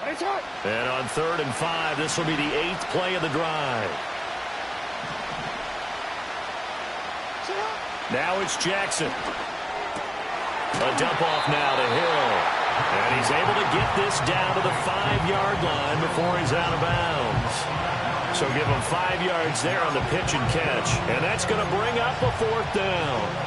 And on 3rd and 5, this will be the 8th play of the drive. Now it's Jackson. A dump off now to Hill. And he's able to get this down to the 5-yard line before he's out of bounds. So give him 5 yards there on the pitch and catch. And that's going to bring up a 4th down.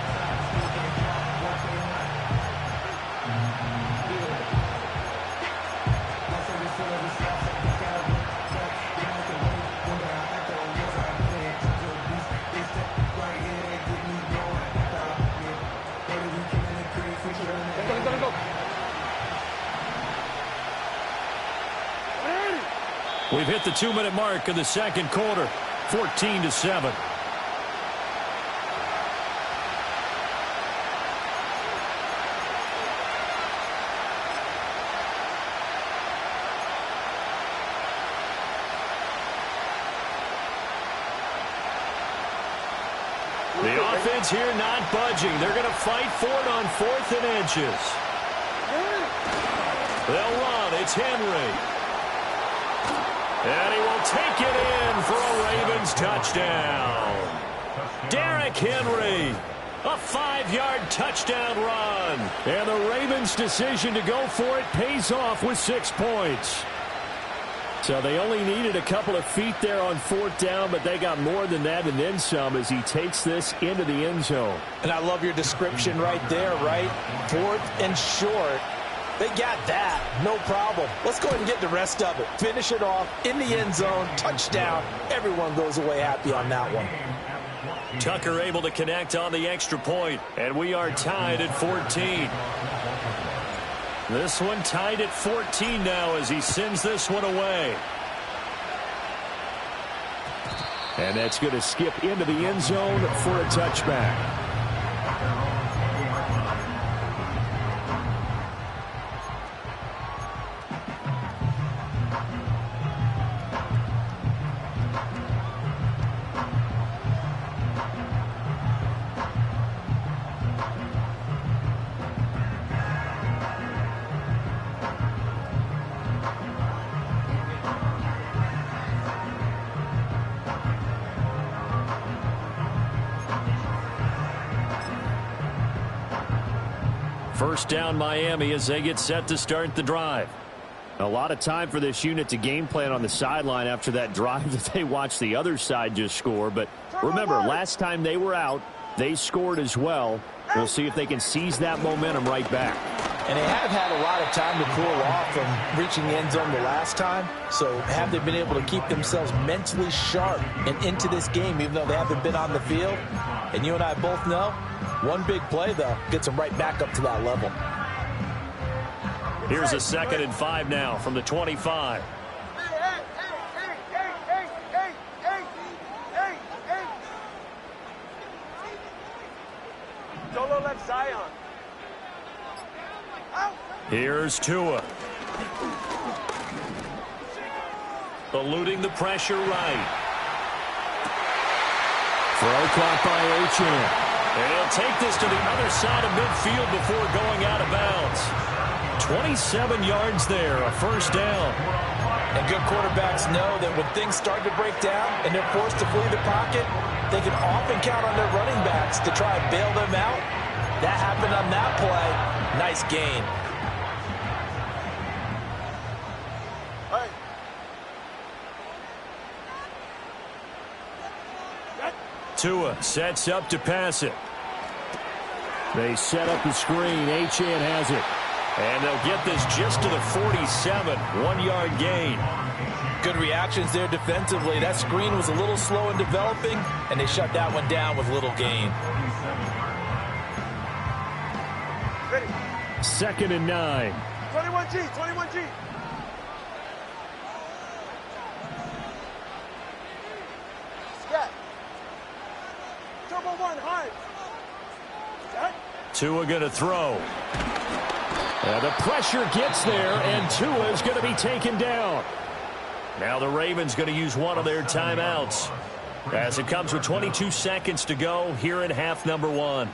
We've hit the 2-minute mark of the second quarter, 14-7. The offense here not budging. They're going to fight for it on 4th and inches. They'll run. It's Henry. And he will take it in for a Ravens touchdown. Derrick Henry, a 5-yard touchdown run. And the Ravens' decision to go for it pays off with 6 points. So they only needed a couple of feet there on 4th down, but they got more than that and then some as he takes this into the end zone. And I love your description right there, right? 4th and short. They got that. No problem. Let's go ahead and get the rest of it. Finish it off in the end zone. Touchdown. Everyone goes away happy on that one. Tucker able to connect on the extra point, and we are tied at 14. This one tied at 14 now as he sends this one away. And that's going to skip into the end zone for a touchback. First down Miami as they get set to start the drive. A lot of time for this unit to game plan on the sideline after that drive that they watched the other side just score. But remember, last time they were out, they scored as well. We'll see if they can seize that momentum right back. And they have had a lot of time to cool off from reaching the end zone the last time. So have they been able to keep themselves mentally sharp and into this game even though they haven't been on the field? And you and I both know, one big play, though, gets them right back up to that level. Here's a 2nd and 5 now from the 25. Solo left Zion. Here's Tua. Eluding the pressure right. Throw caught by Achane. And he'll take this to the other side of midfield before going out of bounds. 27 yards there, a first down. And good quarterbacks know that when things start to break down and they're forced to flee the pocket, they can often count on their running backs to try and bail them out. That happened on that play. Nice gain. Tua sets up to pass it. They set up the screen. Achane has it. And they'll get this just to the 47. 1-yard gain. Good reactions there defensively. That screen was a little slow in developing, and they shut that one down with little gain. 2nd and 9. 21G, 21G. Turbo 1, high. Tua going to throw. The pressure gets there, and Tua is going to be taken down. Now the Ravens going to use one of their timeouts as it comes with 22 seconds to go here in half number 1.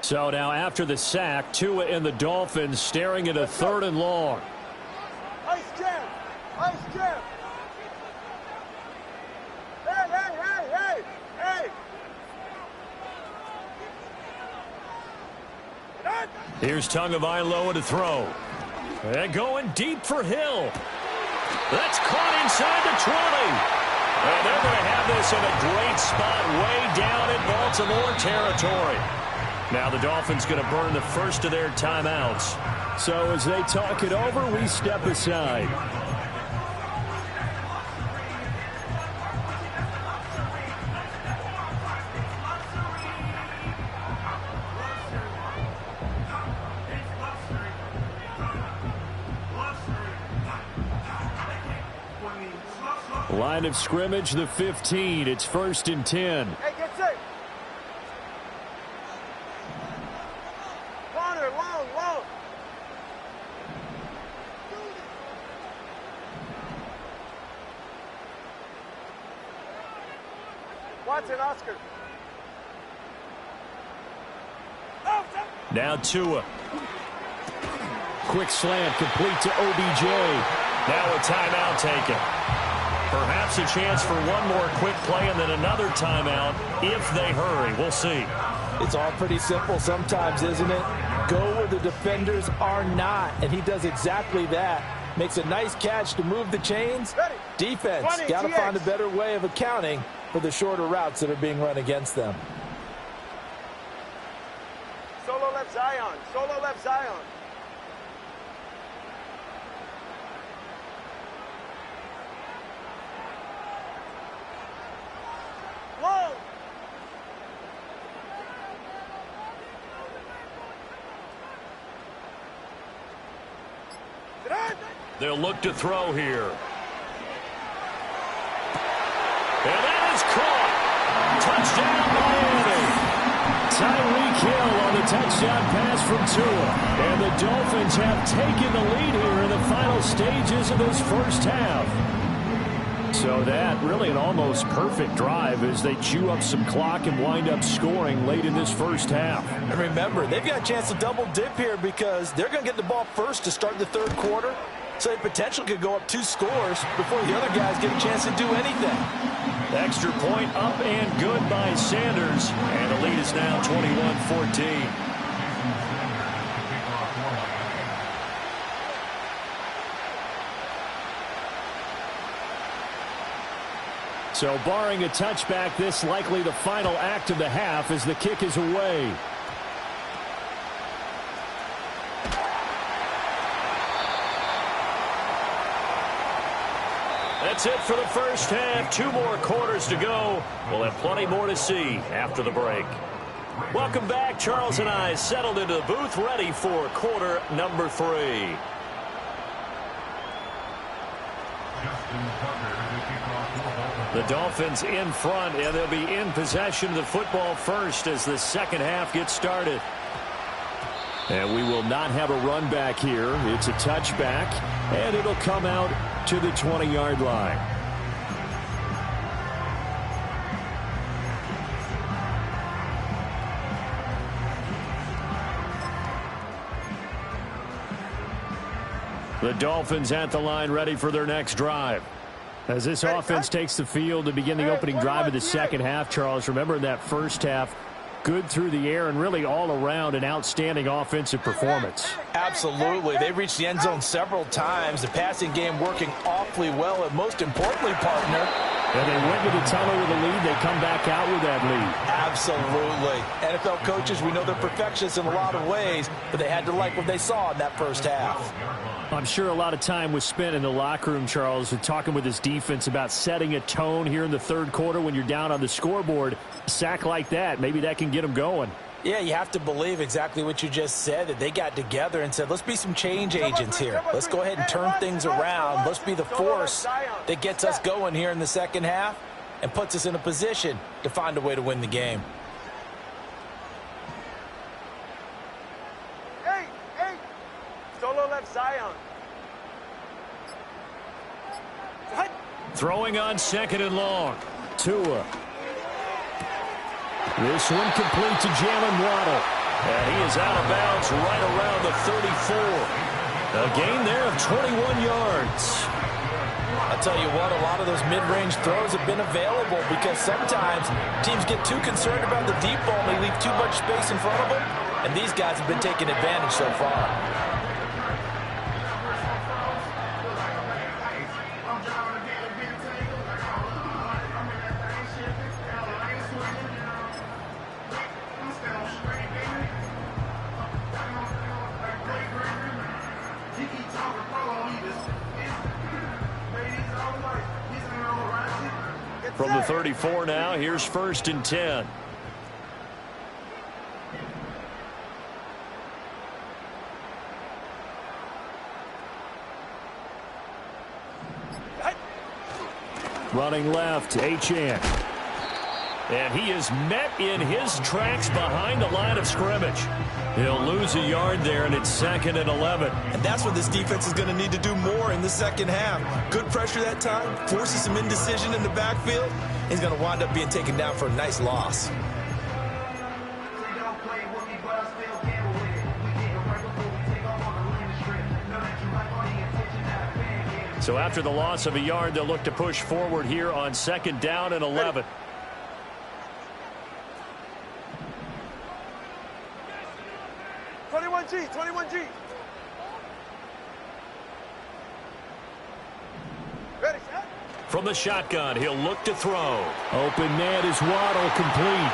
So now after the sack, Tua and the Dolphins staring at a 3rd and long. Ice jam. Ice jam. Hey, hey, hey, hey, hey. Here's Tagovailoa to throw. And going deep for Hill. That's caught inside the 20. And they're going to have this in a great spot way down in Baltimore territory. Now the Dolphins going to burn the first of their timeouts. So as they talk it over, we step aside. Line of scrimmage, the 15. It's 1st and 10. Hey, get safe. Corner, long, long. Watson, Oscar. Now Tua. Quick slant complete to OBJ. Now a timeout taken. Perhaps a chance for one more quick play and then another timeout if they hurry. We'll see. It's all pretty simple sometimes, isn't it? Go where the defenders are not, and he does exactly that. Makes a nice catch to move the chains. Ready. Defense got to find a better way of accounting for the shorter routes that are being run against them. Solo left Zion. Solo left Zion. Long. They'll look to throw here. And that is caught. Touchdown, Miami. Tyreek Hill on the touchdown pass from Tua. And the Dolphins have taken the lead here in the final stages of this first half. So that really an almost perfect drive as they chew up some clock and wind up scoring late in this first half. And remember, they've got a chance to double dip here because they're going to get the ball first to start the third quarter. So they potentially could go up 2 scores before the other guys get a chance to do anything. Extra point up and good by Sanders. And the lead is now 21-14. So barring a touchback, this likely the final act of the half as the kick is away. That's it for the first half. 2 more quarters to go. We'll have plenty more to see after the break. Welcome back. Charles and I settled into the booth ready for quarter number 3. The Dolphins in front, and they'll be in possession of the football first as the second half gets started. And we will not have a run back here. It's a touchback, and it'll come out to the 20-yard line. The Dolphins at the line ready for their next drive. As this offense takes the field to begin the opening drive of the second half, Charles, remember in that first half, good through the air and really all around an outstanding offensive performance. Absolutely. They reached the end zone several times. The passing game working awfully well, and most importantly, partner, and they went to the tunnel with a lead. They come back out with that lead. Absolutely. NFL coaches, we know they're perfectionists in a lot of ways, but they had to like what they saw in that first half. I'm sure a lot of time was spent in the locker room, Charles, talking with his defense about setting a tone here in the third quarter when you're down on the scoreboard. A sack like that, maybe that can get them going. Yeah, you have to believe exactly what you just said, that they got together and said, let's be some change agents here. Let's go ahead and turn things around. Let's be the force that gets us going here in the second half and puts us in a position to find a way to win the game. Hey, solo left Zion. Throwing on second and long. Tua. This one complete to Jalen Waddle. And he is out of bounds right around the 34. A gain there of 21 yards. I'll tell you what, a lot of those mid-range throws have been available because sometimes teams get too concerned about the deep ball and they leave too much space in front of them. And these guys have been taking advantage so far. From the 34 now, here's 1st and 10. Running left, Achane. And he is met in his tracks behind the line of scrimmage. He'll lose a yard there, and it's 2nd and 11. And that's what this defense is going to need to do more in the second half. Good pressure that time, forces some indecision in the backfield. He's going to wind up being taken down for a nice loss. So after the loss of a yard, they'll look to push forward here on 2nd down and 11. G, 21G. Ready, set. From the shotgun, he'll look to throw. Open man is Waddle, complete.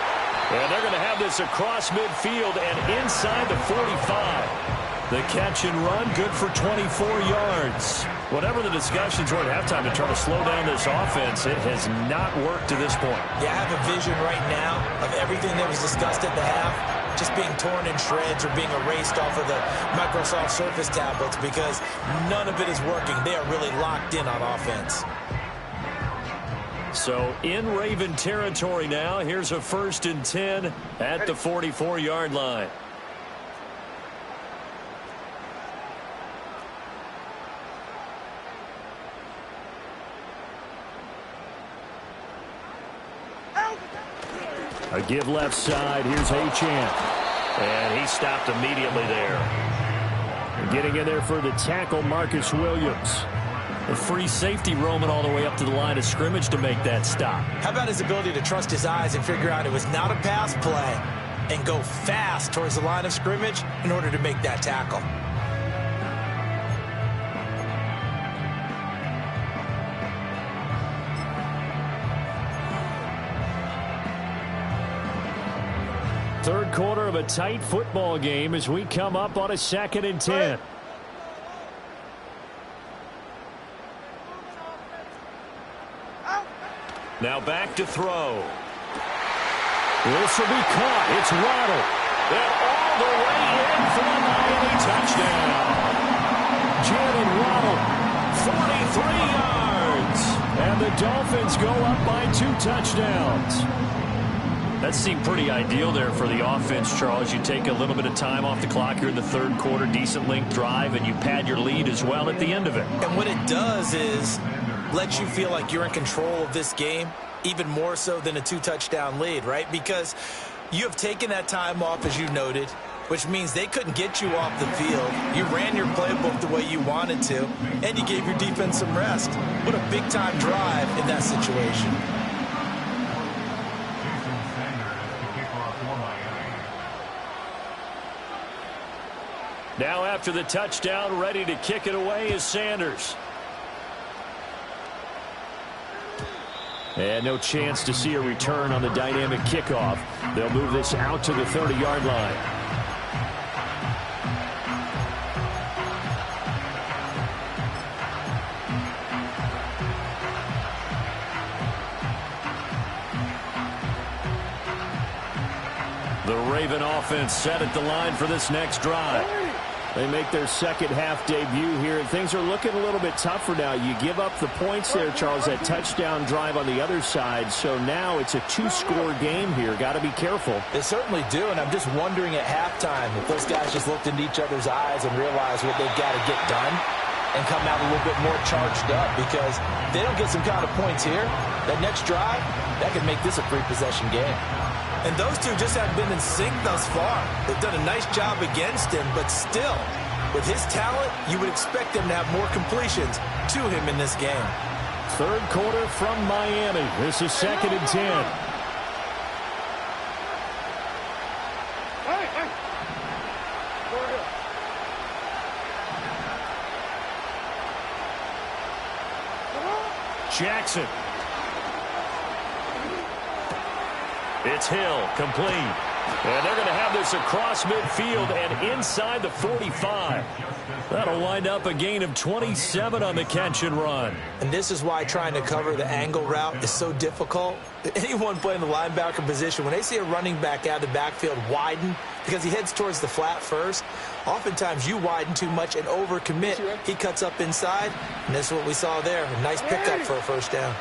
And they're going to have this across midfield and inside the 45. The catch and run, good for 24 yards. Whatever the discussions were at halftime to try to slow down this offense, it has not worked to this point. Yeah, I have a vision right now of everything that was discussed at the half just being torn in shreds or being erased off of the Microsoft Surface tablets because none of it is working. They are really locked in on offense. So in Raven territory now, here's a 1st and 10 at the 44-yard line. A give left side. Here's Achane. And he stopped immediately there. Getting in there for the tackle, Marcus Williams. A free safety roaming all the way up to the line of scrimmage to make that stop. How about his ability to trust his eyes and figure out it was not a pass play and go fast towards the line of scrimmage in order to make that tackle. Third quarter of a tight football game as we come up on a 2nd and 10. Now back to throw. This will be caught. It's Waddle. And all the way in for a Miami touchdown. Jalen Waddle, 43 yards. And the Dolphins go up by 2 touchdowns. That seemed pretty ideal there for the offense, Charles. You take a little bit of time off the clock here in the third quarter, decent length drive, and you pad your lead as well at the end of it. And what it does is let you feel like you're in control of this game, even more so than a 2-touchdown lead, right? Because you have taken that time off, as you noted, which means they couldn't get you off the field. You ran your playbook the way you wanted to, and you gave your defense some rest. What a big-time drive in that situation. Now after the touchdown, ready to kick it away is Sanders. And no chance to see a return on the dynamic kickoff. They'll move this out to the 30-yard line. The Raven offense set at the line for this next drive. They make their second half debut here, and things are looking a little bit tougher now. You give up the points there, Charles, that touchdown drive on the other side. So now it's a 2-score game here. Got to be careful. They certainly do, and I'm just wondering at halftime if those guys just looked into each other's eyes and realized what they've got to get done. and come out a little bit more charged up, because if they don't get some kind of points here, that next drive, that could make this a three-possession game. And those two just haven't been in sync thus far. They've done a nice job against him, but still, with his talent, you would expect them to have more completions to him in this game. Third quarter from Miami. This is 2nd and 10. Jackson. It's Hill, complete. And they're going to have this across midfield and inside the 45. That'll wind up a gain of 27 on the catch and run. And this is why trying to cover the angle route is so difficult. Anyone playing the linebacker position, when they see a running back out of the backfield widen, because he heads towards the flat first, oftentimes you widen too much and overcommit. He cuts up inside, and this is what we saw there. A nice pickup for a first down.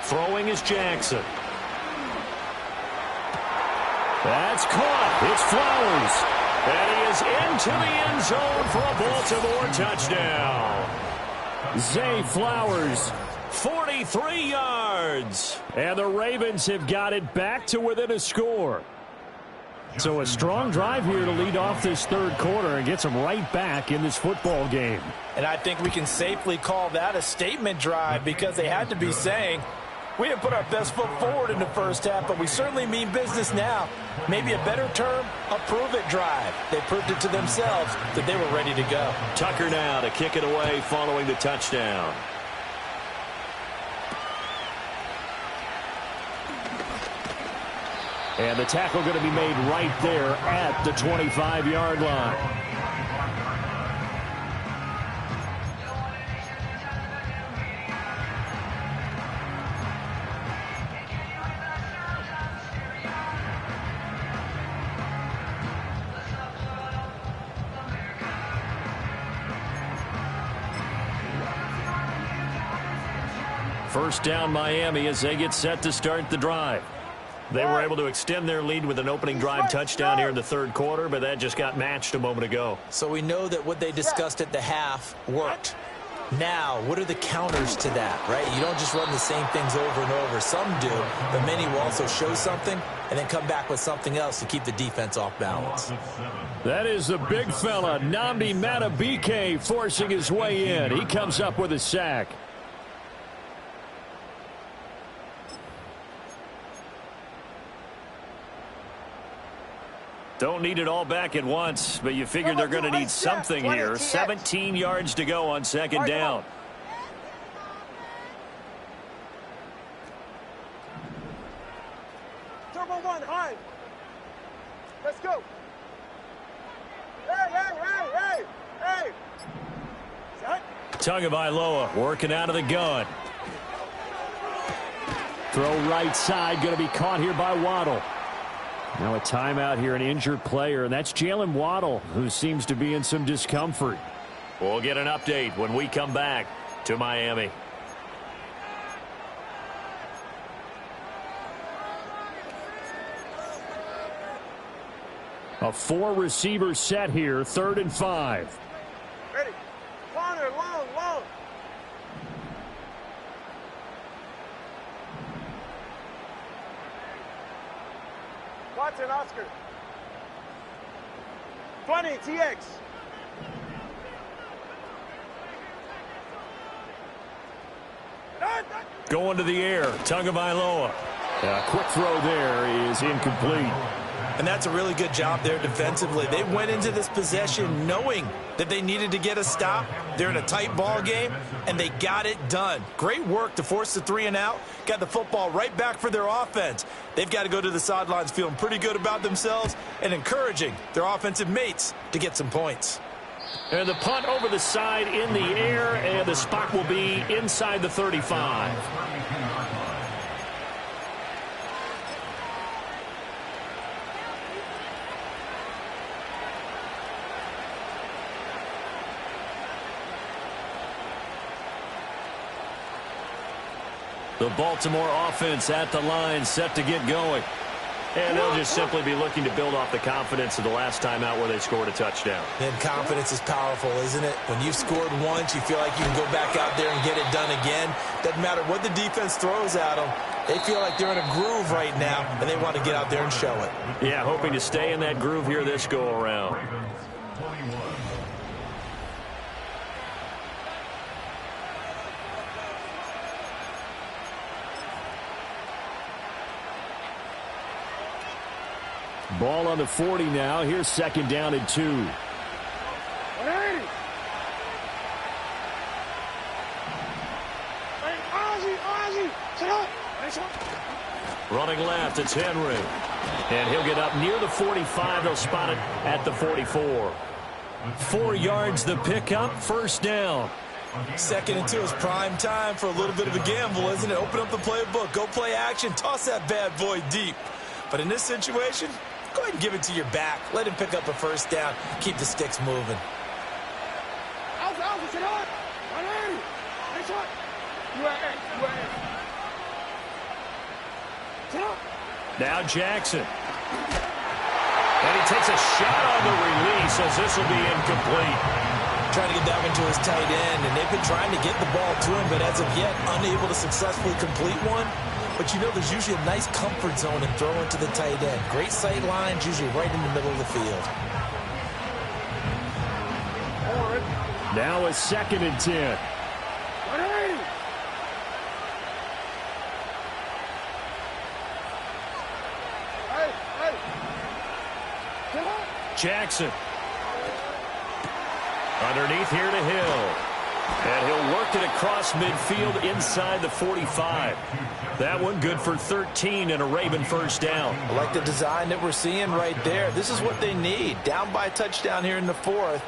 Throwing is Jackson. That's caught. It's Flowers. And he is into the end zone for a Baltimore touchdown. Zay Flowers, 43 yards. And the Ravens have got it back to within a score. So a strong drive here to lead off this third quarter and gets them right back in this football game. And I think we can safely call that a statement drive, because they had to be saying, we didn't put our best foot forward in the first half, but we certainly mean business now. Maybe a better term, a prove-it drive. They proved it to themselves that they were ready to go. Tucker now to kick it away following the touchdown. And the tackle going to be made right there at the 25-yard line. First down Miami as they get set to start the drive. They were able to extend their lead with an opening drive touchdown here in the third quarter, but that just got matched a moment ago. So we know that what they discussed at the half worked. Now, what are the counters to that, right? You don't just run the same things over and over. Some do, but many will also show something and then come back with something else to keep the defense off balance. That is the big fella, Nnamdi Madubuike, forcing his way in. He comes up with a sack. Don't need it all back at once, but you figure they're going to need something here. 17 yards to go on second down. Turbo one, high. Let's go. Hey. Set. Tagovailoa working out of the gun. Throw right side, going to be caught here by Waddle. Now a timeout here, an injured player, and that's Jalen Waddle, who seems to be in some discomfort. We'll get an update when we come back to Miami. A four-receiver set here, 3rd and 5. Ready. Corner, long. Watson, Oscar. 20, TX. Going to the air, Tagovailoa. A quick throw there is incomplete. And that's a really good job there defensively. They went into this possession knowing that they needed to get a stop. They're in a tight ball game, and they got it done. Great work to force the 3 and out. Got the football right back for their offense. They've got to go to the sidelines feeling pretty good about themselves and encouraging their offensive mates to get some points. And the punt over the side in the air, and the spot will be inside the 35. The Baltimore offense at the line, set to get going. And they'll just simply be looking to build off the confidence of the last time out where they scored a touchdown. And confidence is powerful, isn't it? When you've scored once, you feel like you can go back out there and get it done again. Doesn't matter what the defense throws at them. They feel like they're in a groove right now, and they want to get out there and show it. Yeah, hoping to stay in that groove here this go-around. Ball on the 40 now. Here's second down and 2. 180. Ozzie, sit up. Running left, it's Henry. And he'll get up near the 45. They'll spot it at the 44. 4 yards the pickup, first down. Second and 2 is prime time for a little bit of a gamble, isn't it? Open up the playbook, go play action, toss that bad boy deep. But in this situation, go ahead and give it to your back. Let him pick up a first down. Keep the sticks moving. Sit up. 180. Nice shot. Sit up. Now Jackson. And he takes a shot on the release as this will be incomplete. Trying to get that one to his tight end, and they've been trying to get the ball to him, but as of yet, unable to successfully complete one. But you know there's usually a nice comfort zone in throwing to the tight end. Great sight lines, usually right in the middle of the field. Now a second and 10. 180. Hey. Sit up. Jackson. Underneath here to Hill. And he'll work it across midfield inside the 45. That one good for 13 and a Raven first down. I like the design that we're seeing right there. This is what they need. Down by a touchdown here in the 4th.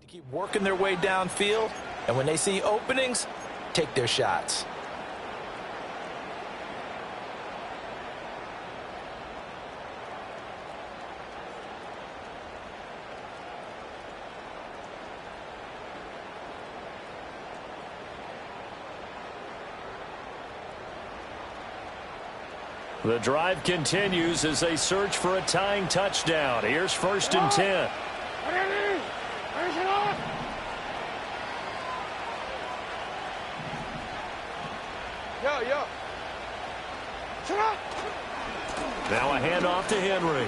Keep working their way downfield, and when they see openings, take their shots. The drive continues as they search for a tying touchdown. Here's first and 10. Yo. Now a handoff to Henry.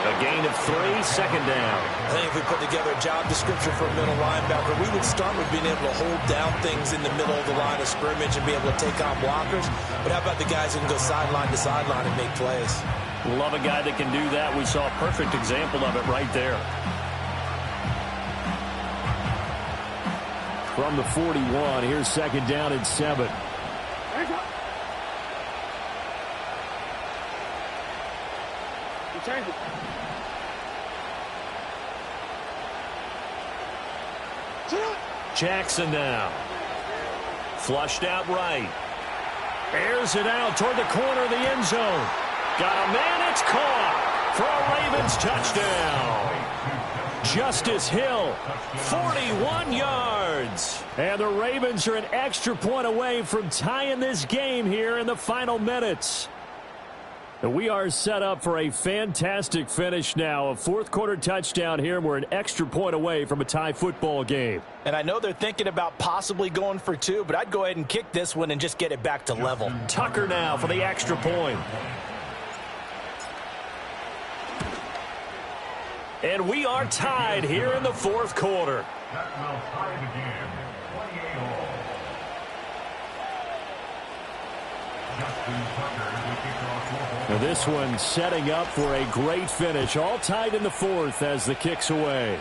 A gain of 3, second down. I think if we put together a job description for a middle linebacker, we would start with being able to hold down things in the middle of the line of scrimmage and be able to take on blockers. But how about the guys who can go sideline to sideline and make plays? Love a guy that can do that. We saw a perfect example of it right there. From the 41, here's second down and 7. Jackson now. Flushed out right. Airs it out toward the corner of the end zone. Got a man, it's caught for a Ravens touchdown. Justice Hill, 41 yards. And the Ravens are an extra point away from tying this game here in the final minutes. And we are set up for a fantastic finish now. A fourth quarter touchdown here. We're an extra point away from a tie football game. And I know they're thinking about possibly going for 2, but I'd go ahead and kick this one and just get it back to level. Tucker now for the extra point. And we are tied here in the fourth quarter. That will tie the game. 28-all. Justin Tucker, the kickoff. Now this one setting up for a great finish. All tied in the fourth as the kick's away.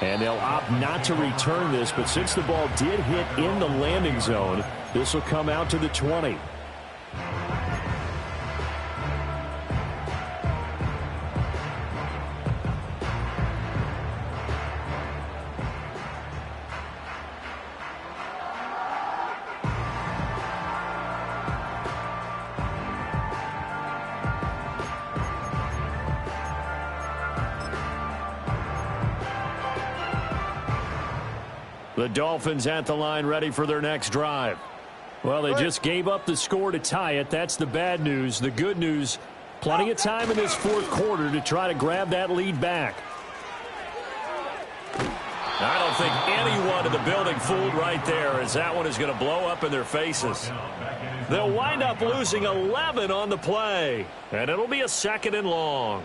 And they'll opt not to return this, but since the ball did hit in the landing zone, this will come out to the 20. The Dolphins at the line ready for their next drive. Well, they just gave up the score to tie it. That's the bad news. The good news, plenty of time in this fourth quarter to try to grab that lead back. I don't think anyone in the building fooled right there, as that one is going to blow up in their faces. They'll wind up losing 11 on the play, and it'll be a 2nd and long.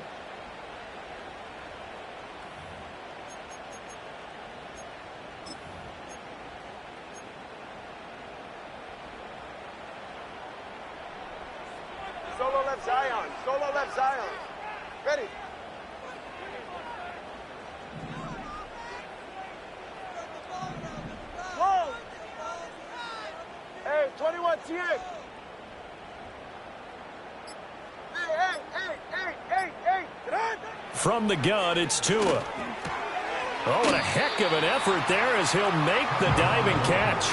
Solo left Zion. Solo left Zion. Ready. Whoa. Hey, 21 TX. Hey. Get on. From the gun, it's Tua. Oh, what a heck of an effort there as he'll make the diving catch.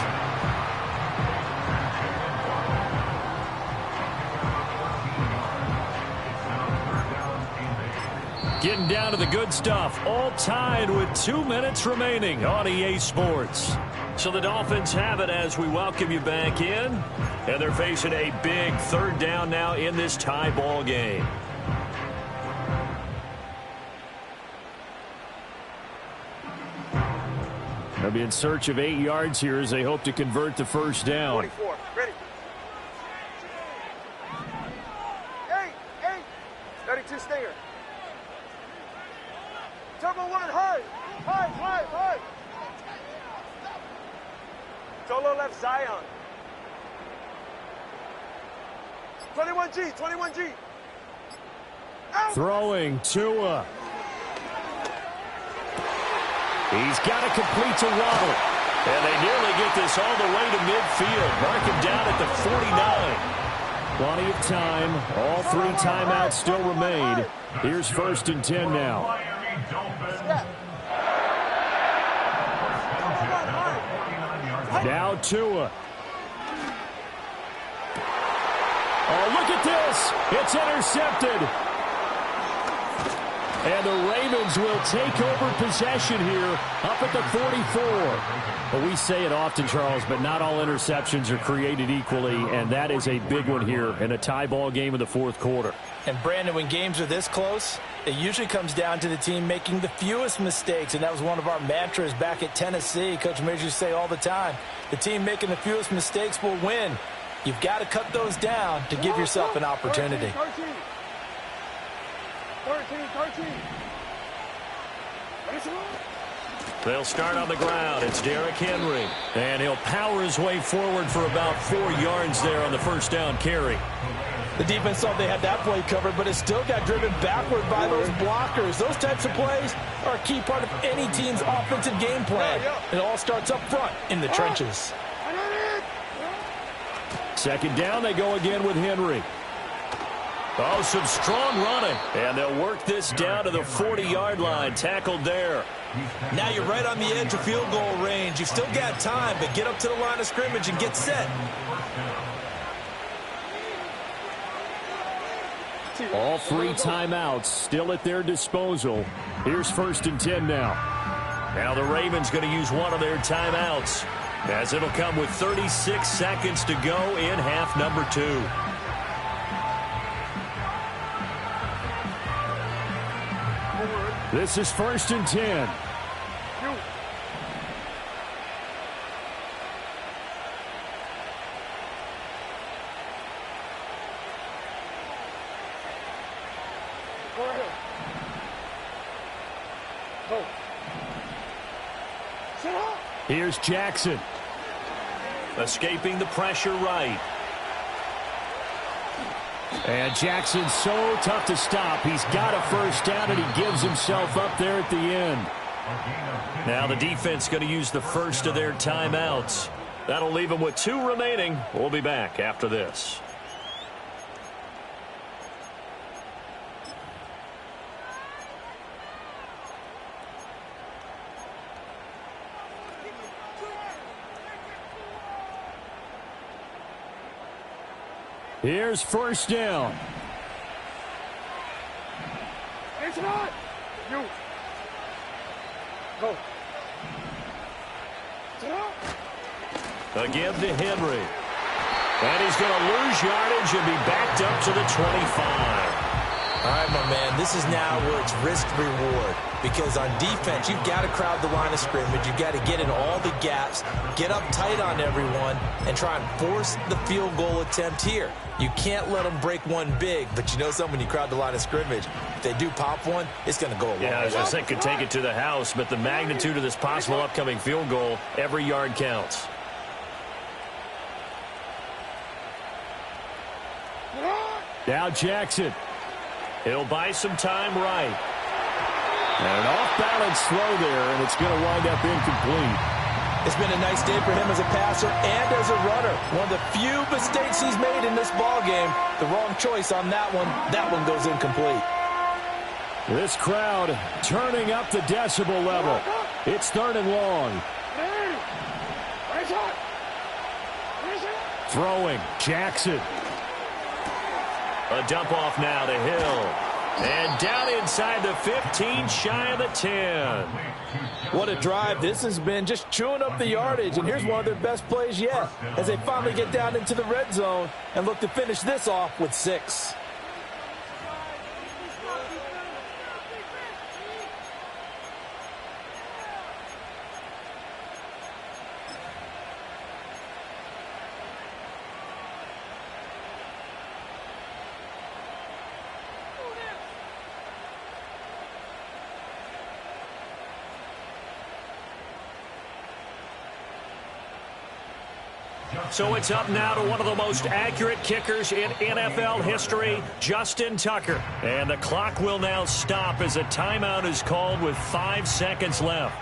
Getting down to the good stuff, all tied with 2 minutes remaining on EA Sports. So the Dolphins have it as we welcome you back in, and they're facing a big 3rd down now in this tie ball game. They'll be in search of 8 yards here as they hope to convert the first down. 24. Ready. Hey. 32 Stinger. Turbo 1, high. Solo left Zion. 21G. Out. Throwing Tua. He's got to complete to Waddle. And they nearly get this all the way to midfield. Mark him down at the 49. Plenty of time. All 3 timeouts still remain. Here's 1st and 10 now. Now Tua. Oh, look at this. It's intercepted. And the Ravens will take over possession here up at the 44. Well, we say it often, Charles, but not all interceptions are created equally, and that is a big one here in a tie ball game in the 4th quarter. And, Brandon, when games are this close, it usually comes down to the team making the fewest mistakes, and that was one of our mantras back at Tennessee. Coach Majors used to say all the time, the team making the fewest mistakes will win. You've got to cut those down to give yourself an opportunity. 13. They'll start on the ground. It's Derrick Henry. And he'll power his way forward for about 4 yards there on the first down carry. The defense thought they had that play covered, but it still got driven backward by those blockers. Those types of plays are a key part of any team's offensive game plan. It all starts up front in the trenches. 2nd down, they go again with Henry. Oh, some strong running. And they'll work this down to the 40-yard line. Tackled there. Now you're right on the edge of field goal range. You've still got time, but get up to the line of scrimmage and get set. All 3 timeouts still at their disposal. Here's 1st and 10 now. Now the Ravens going to use one of their timeouts, as it'll come with 36 seconds to go in half number 2. This is 1st and 10. Here's Jackson. Escaping the pressure right. And Jackson's so tough to stop. He's got a first down, and he gives himself up there at the end. Now the defense going to use the first of their timeouts. That'll leave them with 2 remaining. We'll be back after this. Here's first down. It's not. You. Go. Again to Henry. And he's going to lose yardage and be backed up to the 25. All right, my man, this is now where it's risk-reward. Because on defense, you've got to crowd the line of scrimmage. You've got to get in all the gaps, get up tight on everyone, and try and force the field goal attempt here. You can't let them break one big, but you know something, when you crowd the line of scrimmage, if they do pop one, it's going to go a long way. Yeah, I was going to say, could take it to the house, but the magnitude of this possible upcoming field goal, every yard counts. Now Jackson. He'll buy some time right. And an off-balance throw there, and it's going to wind up incomplete. It's been a nice day for him as a passer and as a runner. One of the few mistakes he's made in this ballgame. The wrong choice on that one. That one goes incomplete. This crowd turning up the decibel level. It's 3rd and long. Throwing, Jackson. A dump off now to Hill. And down inside the 15, shy of the 10. What a drive. This has been just chewing up the yardage. And here's one of their best plays yet as they finally get down into the red zone and look to finish this off with 6. So it's up now to one of the most accurate kickers in NFL history, Justin Tucker. And the clock will now stop as a timeout is called with 5 seconds left.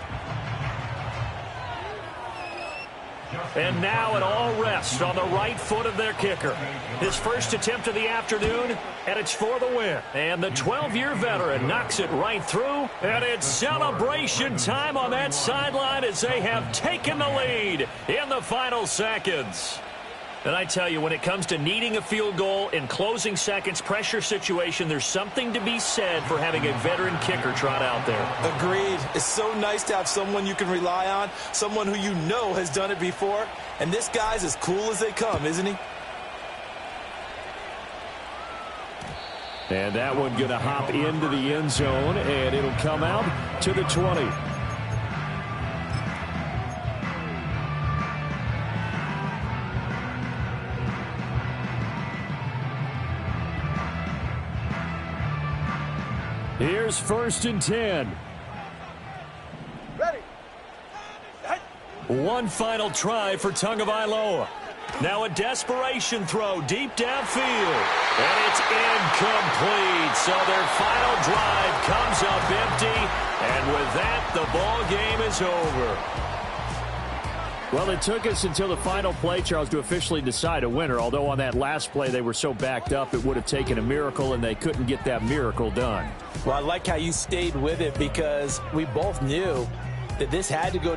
And now it all rests on the right foot of their kicker. His first attempt of the afternoon, and it's for the win. And the 12-year veteran knocks it right through, and it's celebration time on that sideline as they have taken the lead in the final seconds. And I tell you, when it comes to needing a field goal in closing seconds, pressure situation, there's something to be said for having a veteran kicker trot out there. Agreed. It's so nice to have someone you can rely on, someone who you know has done it before. And this guy's as cool as they come, isn't he? And that one going to hop into the end zone, and it'll come out to the 20. Here's 1st and 10. Ready. One final try for Tagovailoa. Now a desperation throw deep downfield. And it's incomplete. So their final drive comes up empty. And with that, the ball game is over. Well, it took us until the final play, Charles, to officially decide a winner. Although on that last play they were so backed up, it would have taken a miracle, and they couldn't get that miracle done. Well, I like how you stayed with it because we both knew that this had to go down.